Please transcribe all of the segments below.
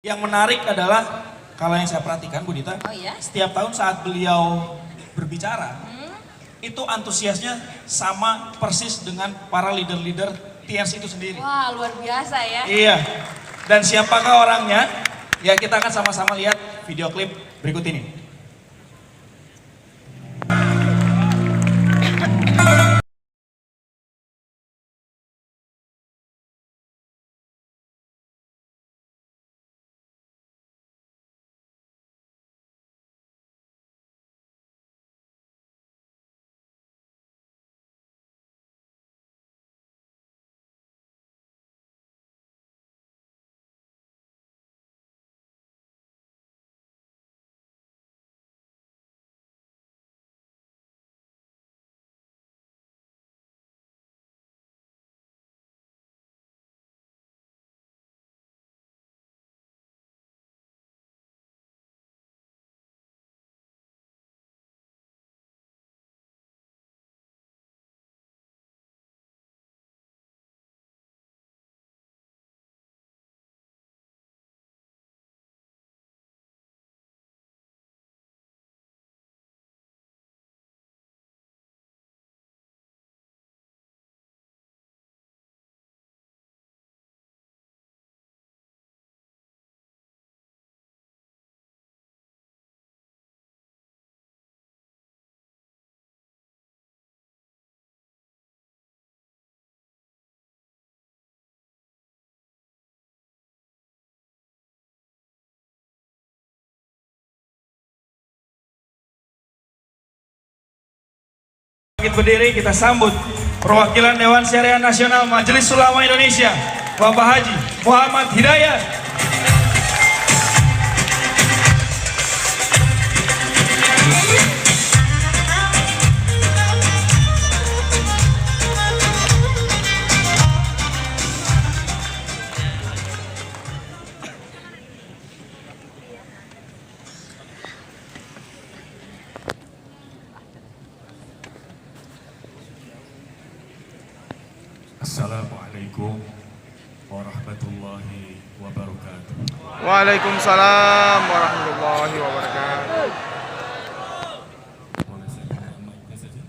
Yang menarik adalah kalau yang saya perhatikan Bu Dita, setiap tahun saat beliau berbicara, itu antusiasnya sama persis dengan para leader-leader TNS itu sendiri. Wah, luar biasa ya. Iya. Dan siapakah orangnya? Ya kita akan sama-sama lihat video klip berikut ini. Berdiri kita sambut perwakilan Dewan Syariah Nasional Majelis Ulama Indonesia, Bapak Haji Muhammad Hidayat. Assalamualaikum warahmatullahi wabarakatuh. Waalaikumsalam warahmatullahi wabarakatuh. Boleh saya minta mic-nya saja?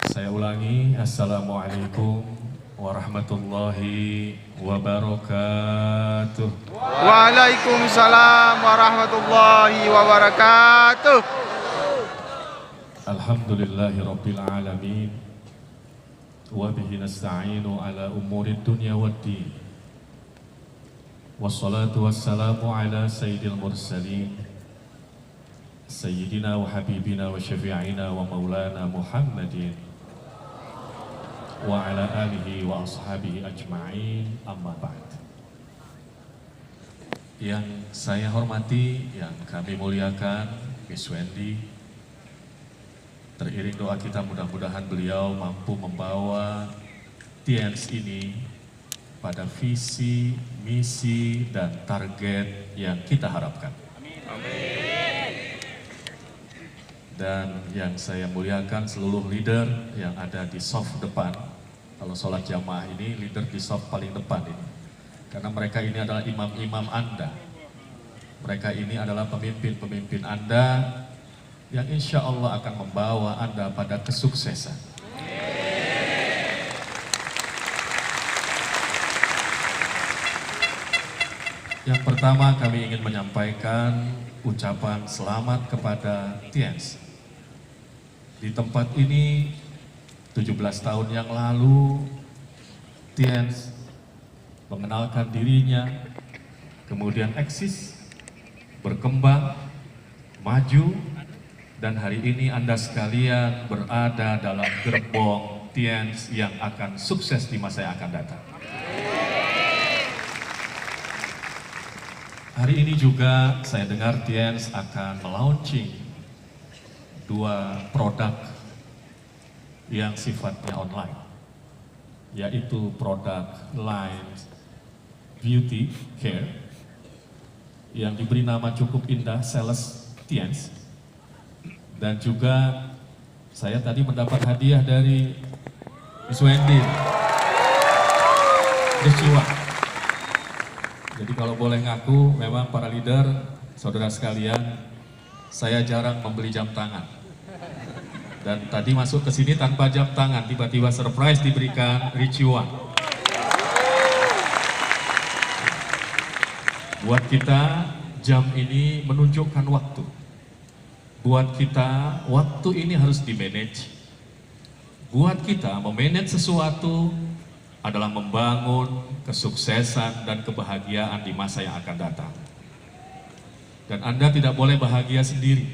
Saya ulangi, Assalamualaikum warahmatullahi wabarakatuh. Waalaikumsalam warahmatullahi wabarakatuh. Alhamdulillahi rabbil alamin. Wa bihi nasta'inu ala umurid dunya waddin. Wassalatu wassalamu ala sayyidil mursalin Sayyidina wa habibina wa syafi'ina wa maulana Muhammadin wa ala alihi wa ashabihi ajma'in, amma ba'd. Yang saya hormati, yang kami muliakan, Miss Wendy, teriring doa kita mudah-mudahan beliau mampu membawa TNS ini pada visi, misi, dan target yang kita harapkan. Amin. Dan yang saya muliakan seluruh leader yang ada di soft depan. Kalau sholat jamaah ini leader di soft paling depan ini. Karena mereka ini adalah imam-imam Anda. Mereka ini adalah pemimpin-pemimpin Anda yang insya Allah akan membawa Anda pada kesuksesan. Yang pertama kami ingin menyampaikan ucapan selamat kepada TNS. Di tempat ini 17 tahun yang lalu TNS mengenalkan dirinya, kemudian eksis, berkembang, maju, dan hari ini Anda sekalian berada dalam gerbong TNS yang akan sukses di masa yang akan datang. Hari ini juga saya dengar TNS akan melaunching 2 produk yang sifatnya online, yaitu produk line beauty care yang diberi nama cukup indah, Celestians. Dan juga saya tadi mendapat hadiah dari Miss Wendy, Joshua. Jadi kalau boleh ngaku, memang para leader, saudara sekalian, saya jarang membeli jam tangan. Dan tadi masuk ke sini tanpa jam tangan, tiba-tiba surprise diberikan ricuan. Buat kita, jam ini menunjukkan waktu. Buat kita, waktu ini harus dimanage. Buat kita, memanage sesuatu adalah membangun kesuksesan dan kebahagiaan di masa yang akan datang. Dan Anda tidak boleh bahagia sendiri.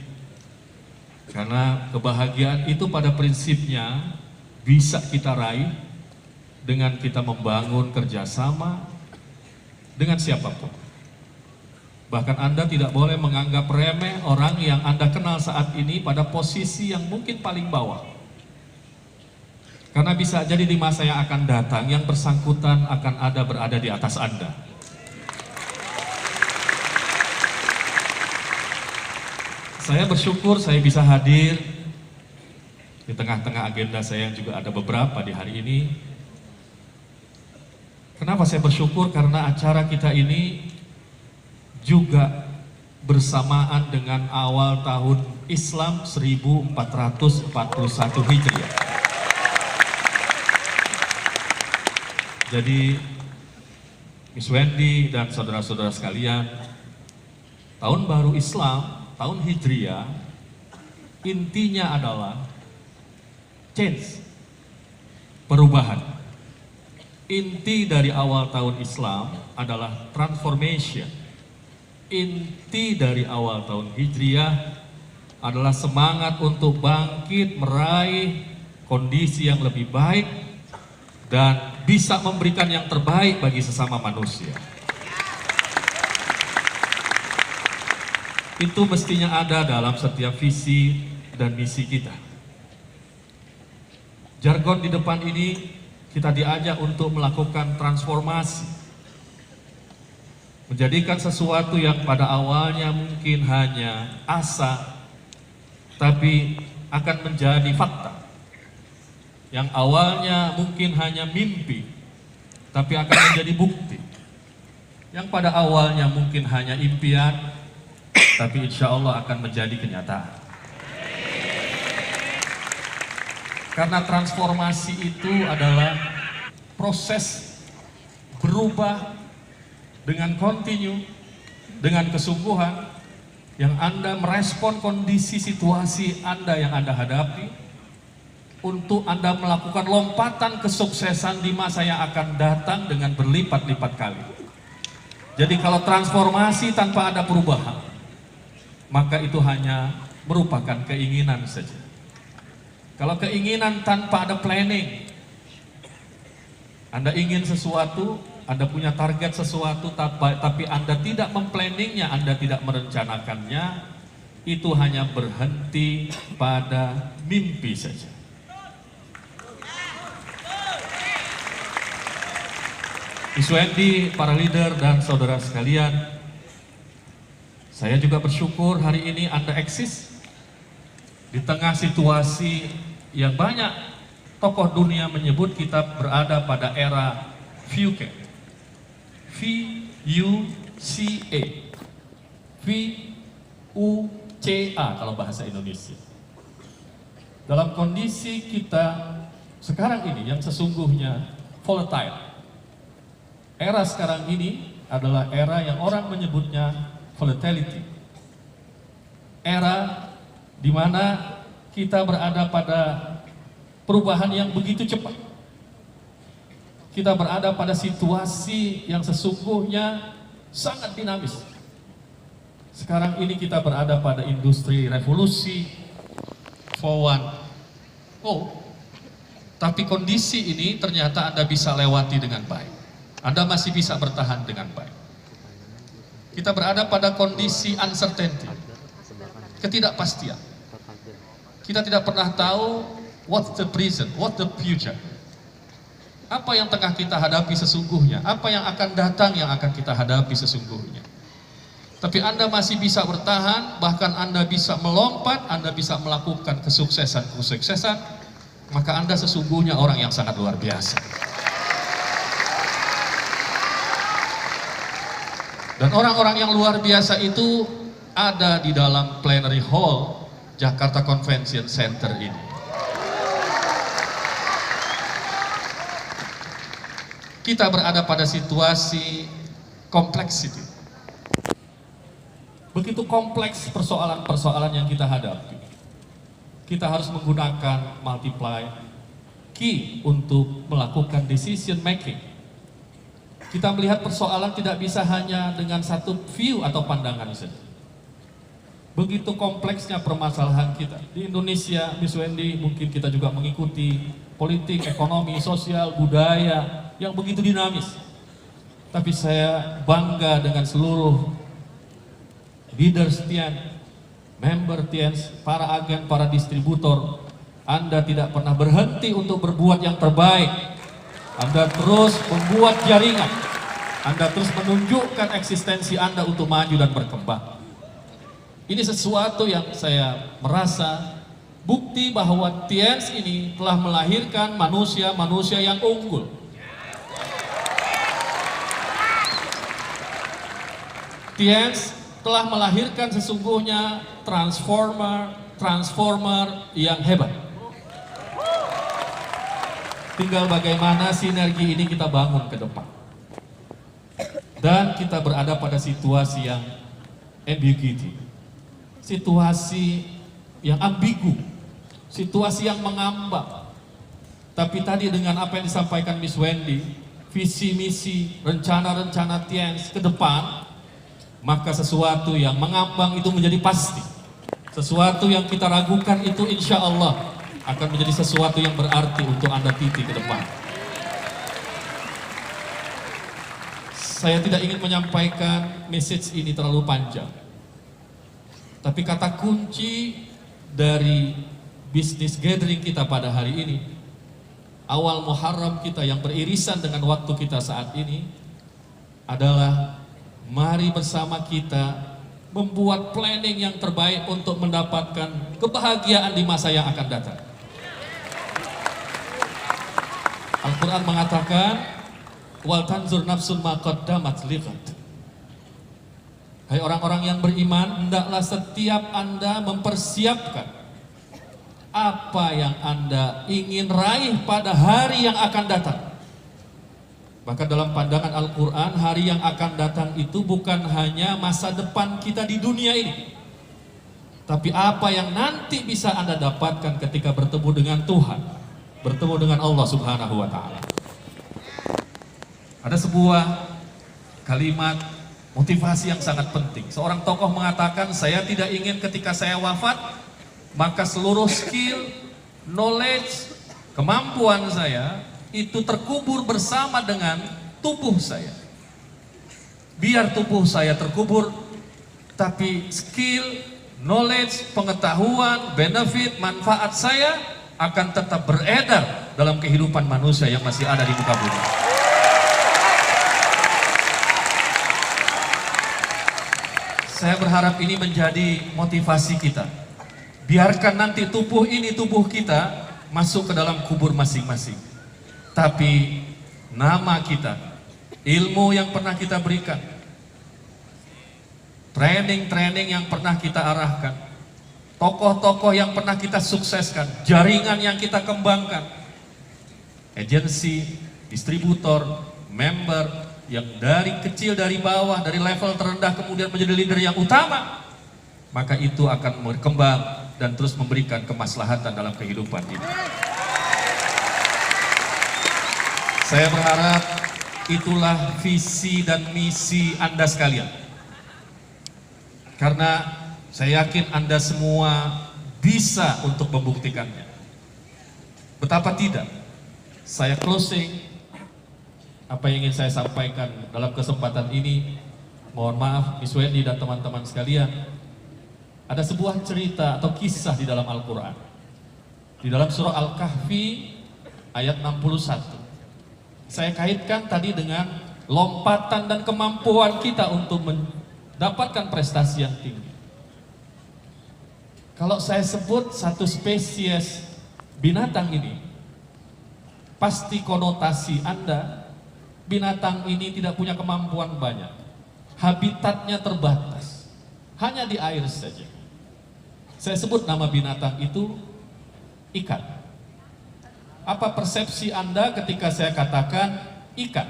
Karena kebahagiaan itu pada prinsipnya bisa kita raih dengan kita membangun kerjasama dengan siapapun. Bahkan Anda tidak boleh menganggap remeh orang yang Anda kenal saat ini pada posisi yang mungkin paling bawah. Karena bisa jadi di masa yang akan datang, yang bersangkutan akan berada di atas Anda. Saya bersyukur saya bisa hadir di tengah-tengah agenda saya yang juga ada beberapa di hari ini. Kenapa saya bersyukur? Karena acara kita ini juga bersamaan dengan awal tahun Islam 1441 Hijriah. Jadi Miss Wendy dan saudara-saudara sekalian, tahun baru Islam, tahun Hijriah, intinya adalah change, perubahan. Inti dari awal tahun Islam adalah transformation. Inti dari awal tahun Hijriah adalah semangat untuk bangkit, meraih kondisi yang lebih baik dan bisa memberikan yang terbaik bagi sesama manusia. Itu mestinya ada dalam setiap visi dan misi kita. Jargon di depan ini kita diajak untuk melakukan transformasi, menjadikan sesuatu yang pada awalnya mungkin hanya asa, tapi akan menjadi fakta. Yang awalnya mungkin hanya mimpi, tapi akan menjadi bukti. Yang pada awalnya mungkin hanya impian, tapi insya Allah akan menjadi kenyataan. Karena transformasi itu adalah proses berubah dengan kontinu, dengan kesungguhan, yang Anda merespon kondisi situasi Anda yang Anda hadapi, untuk Anda melakukan lompatan kesuksesan di masa yang akan datang dengan berlipat-lipat kali. Jadi kalau transformasi tanpa ada perubahan, maka itu hanya merupakan keinginan saja. Kalau keinginan tanpa ada planning, Anda ingin sesuatu, Anda punya target sesuatu, tapi Anda tidak memplanningnya, Anda tidak merencanakannya, itu hanya berhenti pada mimpi saja. Miss Wendy, para leader dan saudara sekalian, saya juga bersyukur hari ini Anda eksis di tengah situasi yang banyak tokoh dunia menyebut kita berada pada era VUCA. V-U-C-A. V-U-C-A kalau bahasa Indonesia. Dalam kondisi kita sekarang ini yang sesungguhnya volatile. Era sekarang ini adalah era yang orang menyebutnya volatility. Era di mana kita berada pada perubahan yang begitu cepat. Kita berada pada situasi yang sesungguhnya sangat dinamis. Sekarang ini kita berada pada industri revolusi 4.0. Tapi kondisi ini ternyata Anda bisa lewati dengan baik. Anda masih bisa bertahan dengan baik. Kita berada pada kondisi uncertainty, ketidakpastian. Kita tidak pernah tahu what's the present, what's the future. Apa yang tengah kita hadapi sesungguhnya, apa yang akan datang yang akan kita hadapi sesungguhnya. Tapi Anda masih bisa bertahan, bahkan Anda bisa melompat, Anda bisa melakukan kesuksesan, maka Anda sesungguhnya orang yang sangat luar biasa. Dan orang-orang yang luar biasa itu ada di dalam plenary hall Jakarta Convention Center ini. Kita berada pada situasi complexity. Begitu kompleks persoalan-persoalan yang kita hadapi. Kita harus menggunakan multiply key untuk melakukan decision making. Kita melihat persoalan tidak bisa hanya dengan satu view atau pandangan saja. Begitu kompleksnya permasalahan kita. Di Indonesia, Miss Wendy, mungkin kita juga mengikuti politik, ekonomi, sosial, budaya yang begitu dinamis. Tapi saya bangga dengan seluruh leaders TIAN, member TIAN, para agen, para distributor. Anda tidak pernah berhenti untuk berbuat yang terbaik. Anda terus membuat jaringan, Anda terus menunjukkan eksistensi Anda untuk maju dan berkembang. Ini sesuatu yang saya merasa bukti bahwa TIANS ini telah melahirkan manusia-manusia yang unggul. TIANS telah melahirkan sesungguhnya transformer yang hebat. Tinggal bagaimana sinergi ini kita bangun ke depan. Dan kita berada pada situasi yang ambiguity. Situasi yang ambigu. Situasi yang mengambang. Tapi tadi dengan apa yang disampaikan Miss Wendy, visi misi, rencana-rencana TIANS ke depan, maka sesuatu yang mengambang itu menjadi pasti. Sesuatu yang kita ragukan itu insya Allah akan menjadi sesuatu yang berarti untuk Anda titik ke depan. Saya tidak ingin menyampaikan message ini terlalu panjang. Tapi kata kunci dari bisnis gathering kita pada hari ini, awal Muharram kita yang beririsan dengan waktu kita saat ini, adalah mari bersama kita membuat planning yang terbaik untuk mendapatkan kebahagiaan di masa yang akan datang. Al-Quran mengatakan, wal tanzur nafsun ma qaddamat liqad. Hai orang-orang yang beriman, hendaklah setiap Anda mempersiapkan apa yang Anda ingin raih pada hari yang akan datang. Maka dalam pandangan Al-Quran, hari yang akan datang itu bukan hanya masa depan kita di dunia ini, tapi apa yang nanti bisa Anda dapatkan ketika bertemu dengan Tuhan, bertemu dengan Allah Subhanahu wa Ta'ala. Ada sebuah kalimat motivasi yang sangat penting. Seorang tokoh mengatakan, saya tidak ingin ketika saya wafat, maka seluruh skill, knowledge, kemampuan saya itu terkubur bersama dengan tubuh saya. Biar tubuh saya terkubur, tapi skill, knowledge, pengetahuan, benefit, manfaat saya akan tetap beredar dalam kehidupan manusia yang masih ada di muka bumi. Saya berharap ini menjadi motivasi kita. Biarkan nanti tubuh ini, tubuh kita masuk ke dalam kubur masing-masing. Tapi nama kita, ilmu yang pernah kita berikan, training-training yang pernah kita arahkan, tokoh-tokoh yang pernah kita sukseskan, jaringan yang kita kembangkan, agensi, distributor, member yang dari kecil, dari bawah, dari level terendah kemudian menjadi leader yang utama, maka itu akan berkembang dan terus memberikan kemaslahatan dalam kehidupan ini. Saya berharap itulah visi dan misi Anda sekalian. Karena saya yakin Anda semua bisa untuk membuktikannya. Betapa tidak. Saya closing apa yang ingin saya sampaikan dalam kesempatan ini. Mohon maaf Miss Wendy dan teman-teman sekalian. Ada sebuah cerita atau kisah di dalam Al-Quran. Di dalam surah Al-Kahfi ayat 61. Saya kaitkan tadi dengan lompatan dan kemampuan kita untuk dapatkan prestasi yang tinggi. Kalau saya sebut satu spesies binatang ini, pasti konotasi Anda, binatang ini tidak punya kemampuan banyak. Habitatnya terbatas, hanya di air saja. Saya sebut nama binatang itu ikan. Apa persepsi Anda ketika saya katakan ikan?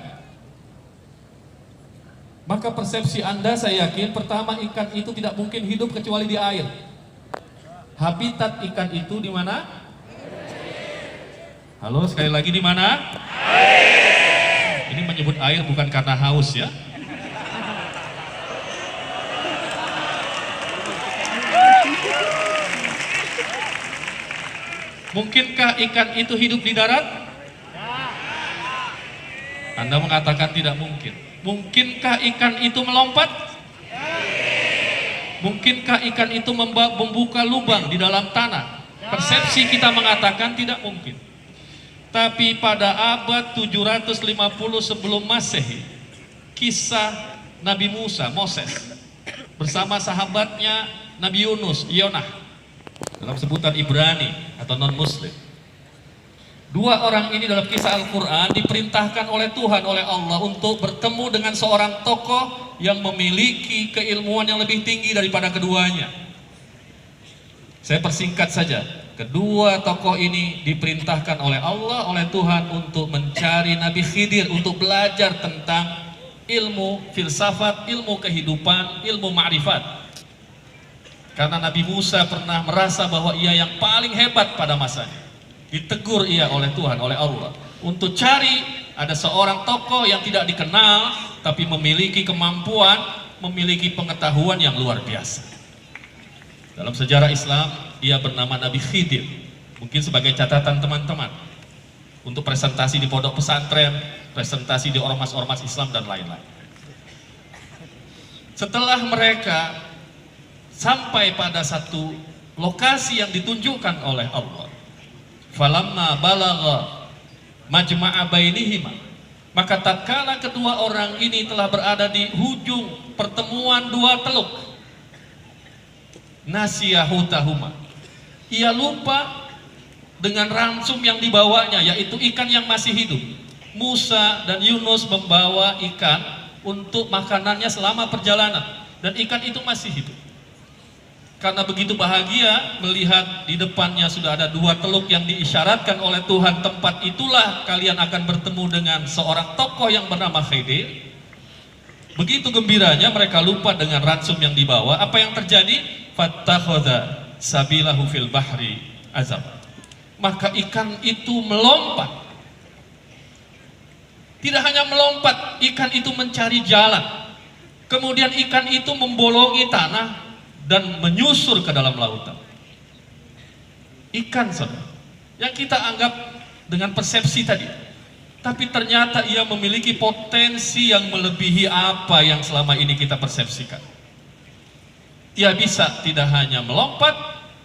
Maka persepsi Anda, saya yakin, pertama, ikan itu tidak mungkin hidup kecuali di air. Habitat ikan itu di mana? Halo, sekali lagi di mana? Ini menyebut air bukan karena haus ya. Mungkinkah ikan itu hidup di darat? Anda mengatakan tidak mungkin. Mungkinkah ikan itu melompat? Mungkinkah ikan itu membuka lubang di dalam tanah? Persepsi kita mengatakan tidak mungkin. Tapi pada abad 750 sebelum Masehi, kisah Nabi Musa, Moses, bersama sahabatnya Nabi Yonah, dalam sebutan Ibrani atau non-Muslim. Dua orang ini dalam kisah Al-Quran diperintahkan oleh Tuhan, oleh Allah, untuk bertemu dengan seorang tokoh yang memiliki keilmuan yang lebih tinggi daripada keduanya. Saya persingkat saja. Kedua tokoh ini diperintahkan oleh Allah, oleh Tuhan, untuk mencari Nabi Khidir, untuk belajar tentang ilmu filsafat, ilmu kehidupan, ilmu ma'rifat. Karena Nabi Musa pernah merasa bahwa ia yang paling hebat pada masanya. Ditegur ia oleh Tuhan, oleh Allah, untuk cari ada seorang tokoh yang tidak dikenal tapi memiliki kemampuan, memiliki pengetahuan yang luar biasa. Dalam sejarah Islam, ia bernama Nabi Khidir. Mungkin sebagai catatan teman-teman untuk presentasi di pondok pesantren, presentasi di ormas-ormas Islam dan lain-lain. Setelah mereka sampai pada satu lokasi yang ditunjukkan oleh Allah, falamma balagha majma'a bainihima, maka tatkala kedua orang ini telah berada di hujung pertemuan dua teluk, nasiyahutahuma, ia lupa dengan ransum yang dibawanya, yaitu ikan yang masih hidup. Musa dan Yunus membawa ikan untuk makanannya selama perjalanan, dan ikan itu masih hidup. Karena begitu bahagia melihat di depannya sudah ada dua teluk yang diisyaratkan oleh Tuhan, tempat itulah kalian akan bertemu dengan seorang tokoh yang bernama Khidir. Begitu gembiranya mereka lupa dengan ransum yang dibawa. Apa yang terjadi? Fattakhadha sabilahu fil bahri azab. Maka ikan itu melompat. Tidak hanya melompat, ikan itu mencari jalan. Kemudian ikan itu membolongi tanah dan menyusur ke dalam lautan. Ikan, saudara, yang kita anggap dengan persepsi tadi, tapi ternyata ia memiliki potensi yang melebihi apa yang selama ini kita persepsikan. Ia bisa tidak hanya melompat,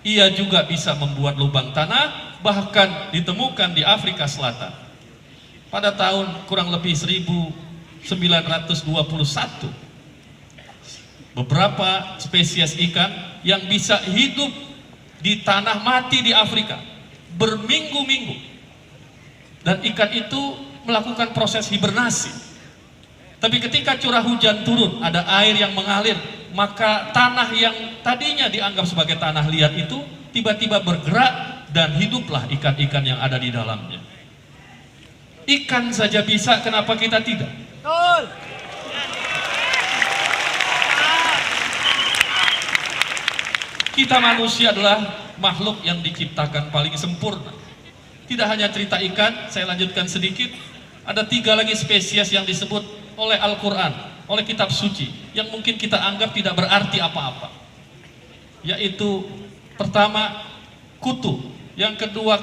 ia juga bisa membuat lubang tanah, bahkan ditemukan di Afrika Selatan pada tahun kurang lebih 1921. Beberapa spesies ikan yang bisa hidup di tanah mati di Afrika berminggu-minggu, dan ikan itu melakukan proses hibernasi. Tapi ketika curah hujan turun, ada air yang mengalir, maka tanah yang tadinya dianggap sebagai tanah liat itu tiba-tiba bergerak dan hiduplah ikan-ikan yang ada di dalamnya. Ikan saja bisa, kenapa kita tidak? Betul. Kita manusia adalah makhluk yang diciptakan paling sempurna. Tidak hanya cerita ikan, saya lanjutkan sedikit. Ada 3 lagi spesies yang disebut oleh Al-Quran, oleh kitab suci, yang mungkin kita anggap tidak berarti apa-apa. Yaitu pertama kutu, yang kedua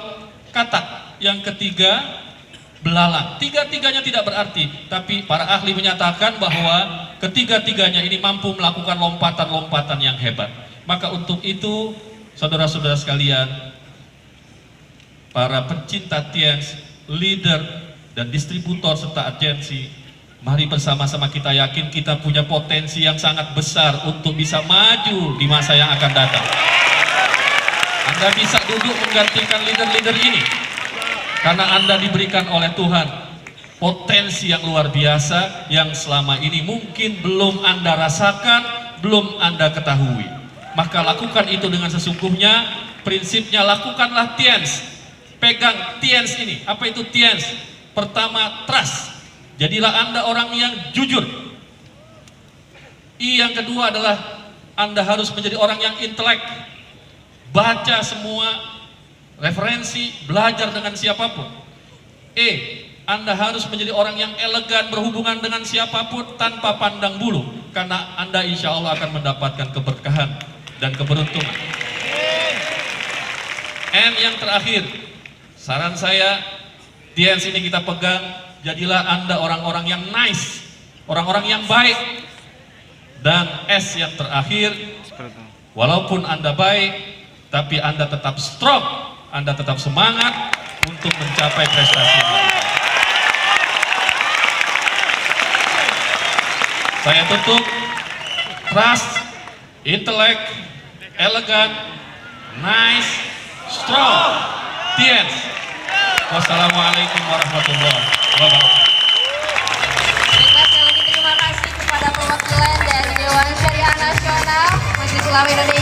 katak, yang ketiga belalang. Tiga-tiganya tidak berarti, tapi para ahli menyatakan bahwa ketiga-tiganya ini mampu melakukan lompatan-lompatan yang hebat. Maka untuk itu, saudara-saudara sekalian, para pencinta TIENS, leader dan distributor serta agensi, Mari bersama-sama kita yakin kita punya potensi yang sangat besar untuk bisa maju di masa yang akan datang. Anda bisa duduk menggantikan leader-leader ini karena Anda diberikan oleh Tuhan potensi yang luar biasa yang selama ini mungkin belum Anda rasakan, belum Anda ketahui. Maka lakukan itu dengan sesungguhnya. Prinsipnya lakukanlah TIENS. Pegang TIENS ini. Apa itu TIENS? Pertama, trust. Jadilah Anda orang yang jujur. Yang kedua adalah Anda harus menjadi orang yang intelek. Baca semua referensi, belajar dengan siapapun. Anda harus menjadi orang yang elegan berhubungan dengan siapapun tanpa pandang bulu. Karena Anda insya Allah akan mendapatkan keberkahan dan keberuntungan. Yang terakhir, saran saya, TIENS ini kita pegang, jadilah Anda orang-orang yang nice, orang-orang yang baik. Dan S yang terakhir, walaupun Anda baik, tapi Anda tetap strong, Anda tetap semangat untuk mencapai prestasi. Saya tutup, trust, intelek, elegan, nice, strong, TIENS. Wassalamualaikum warahmatullahi wabarakatuh. Baiklah, sekali lagi terima kasih kepada perwakilan dari Dewan Syariah Nasional Majelis Ulama Indonesia.